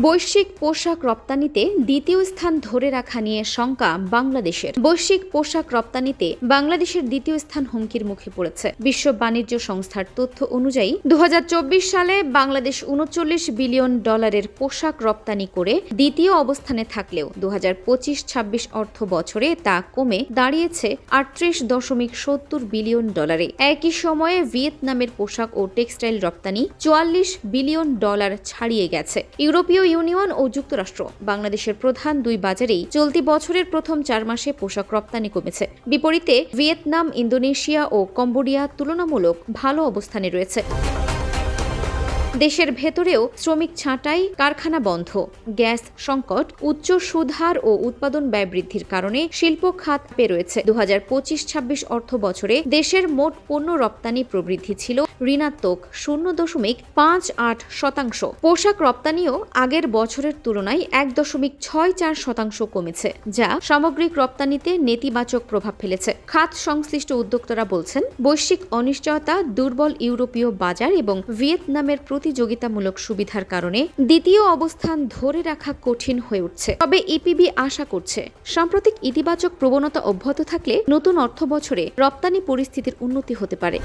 বৈশ্বিক পোশাক রপ্তানিতে দ্বিতীয় স্থান ধরে রাখা নিয়ে শঙ্কা বাংলাদেশের। বৈশ্বিক পোশাক রপ্তানিতে বাংলাদেশের দ্বিতীয় স্থান হুমকির মুখে পড়েছে। বিশ্ব বাণিজ্য সংস্থার তথ্য অনুযায়ী 2024 সালে বাংলাদেশ $39 বিলিয়ন পোশাক রপ্তানি করে দ্বিতীয় অবস্থানে থাকলেও 2025-26 অর্থ বছরে তা কমে দাঁড়িয়েছে $38.70 বিলিয়ন। একই সময়ে ভিয়েতনামের পোশাক ও টেক্সটাইল রপ্তানি $44 বিলিয়ন ছাড়িয়ে গেছে। ইউরোপীয় ইউনিয়ন ও যুক্তরাষ্ট্র বাংলাদেশের প্রধান দুই বাজারেই চলতি বছরের প্রথম 4 মাসে পোশাক রপ্তানি কমেছে। বিপরীতে ভিয়েতনাম, ইন্দোনেশিয়া ও কম্বোডিয়া তুলনামূলক ভালো অবস্থানে রয়েছে। দেশের ভেতরেও শ্রমিক ছাঁটাই, কারখানা বন্ধ, গ্যাস সংকট, উচ্চ সুদ হার ও উৎপাদন ব্যয় বৃদ্ধির কারণে শিল্প খাত পেয়ে রয়েছে। 2025-26 অর্থ বছরে দেশের মোট পণ্য রপ্তানি প্রবৃদ্ধি ছিল ঋণাত্মক 0.58%। পোশাক রপ্তানিও আগের বছরের তুলনায় 1.64% কমেছে, যা সামগ্রিক রপ্তানিতে নেতিবাচক প্রভাব ফেলেছে। খাত সংশ্লিষ্ট উদ্যোক্তারা বলছেন, বৈশ্বিক অনিশ্চয়তা, দুর্বল ইউরোপীয় বাজার এবং ভিয়েতনামের প্রতিযোগিতামূলক সুবিধার কারণে দ্বিতীয় অবস্থান ধরে রাখা কঠিন হয়ে উঠছে। তবে ইপিবি আশা করছে, সাম্প্রতিক ইতিবাচক প্রবণতা অব্যাহত থাকলে নতুন অর্থবছরে রপ্তানি পরিস্থিতির উন্নতি হতে পারে।